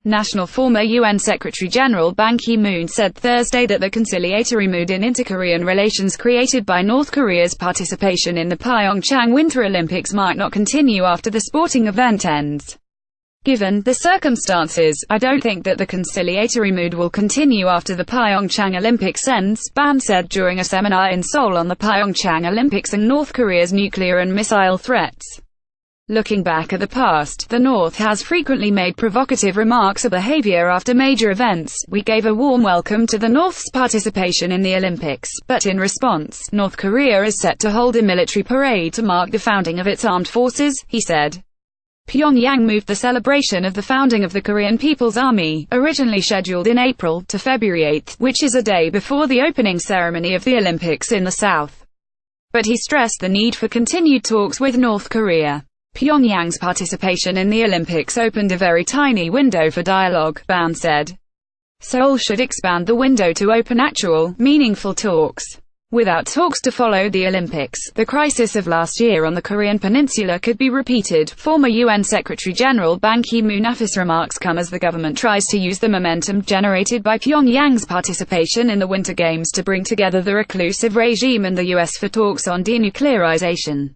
National former UN Secretary-General Ban Ki-moon said Thursday that the conciliatory mood in inter-Korean relations created by North Korea's participation in the PyeongChang Winter Olympics might not continue after the sporting event ends. Given the circumstances, I don't think that the conciliatory mood will continue after the PyeongChang Olympics ends, Ban said during a seminar in Seoul on the PyeongChang Olympics and North Korea's nuclear and missile threats. Looking back at the past, the North has frequently made provocative remarks or behavior after major events. We gave a warm welcome to the North's participation in the Olympics, but in response, North Korea is set to hold a military parade to mark the founding of its armed forces, he said. Pyongyang moved the celebration of the founding of the Korean People's Army, originally scheduled in April, to February 8, which is a day before the opening ceremony of the Olympics in the South. But he stressed the need for continued talks with North Korea. Pyongyang's participation in the Olympics opened a very tiny window for dialogue, Ban said. Seoul should expand the window to open actual, meaningful talks. Without talks to follow the Olympics, the crisis of last year on the Korean Peninsula could be repeated. Former UN Secretary-General Ban Ki-moon's remarks come as the government tries to use the momentum generated by Pyongyang's participation in the Winter Games to bring together the reclusive regime and the US for talks on denuclearization.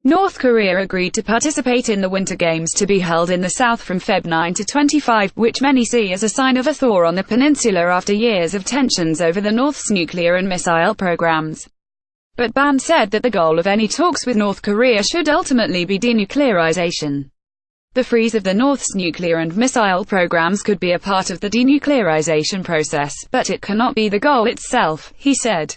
North Korea agreed to participate in the Winter Games to be held in the South from Feb 9 to 25, which many see as a sign of a thaw on the peninsula after years of tensions over the North's nuclear and missile programs. But Ban said that the goal of any talks with North Korea should ultimately be denuclearization. The freeze of the North's nuclear and missile programs could be a part of the denuclearization process, but it cannot be the goal itself, he said.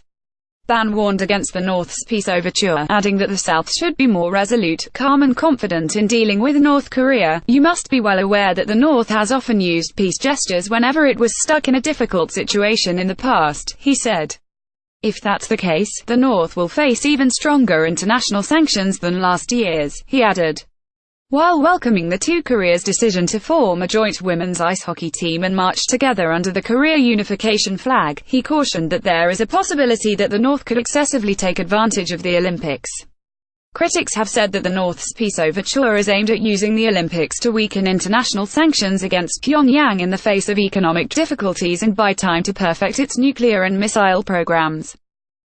Ban warned against the North's peace overture, adding that the South should be more resolute, calm and confident in dealing with North Korea. You must be well aware that the North has often used peace gestures whenever it was stuck in a difficult situation in the past, he said. If that's the case, the North will face even stronger international sanctions than last year's, he added. While welcoming the two Koreas' decision to form a joint women's ice hockey team and march together under the Korea unification flag, he cautioned that there is a possibility that the North could excessively take advantage of the Olympics. Critics have said that the North's peace overture is aimed at using the Olympics to weaken international sanctions against Pyongyang in the face of economic difficulties and buy time to perfect its nuclear and missile programs.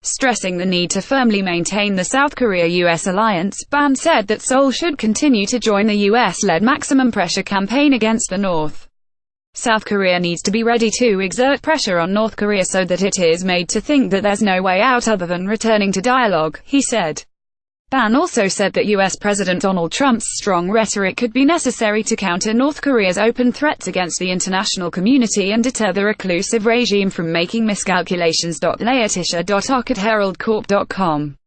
Stressing the need to firmly maintain the South Korea-US alliance, Ban said that Seoul should continue to join the US-led maximum pressure campaign against the North. South Korea needs to be ready to exert pressure on North Korea so that it is made to think that there's no way out other than returning to dialogue, he said. Ban also said that US President Donald Trump's strong rhetoric could be necessary to counter North Korea's open threats against the international community and deter the reclusive regime from making miscalculations. Laetitia.ock@heraldcorp.com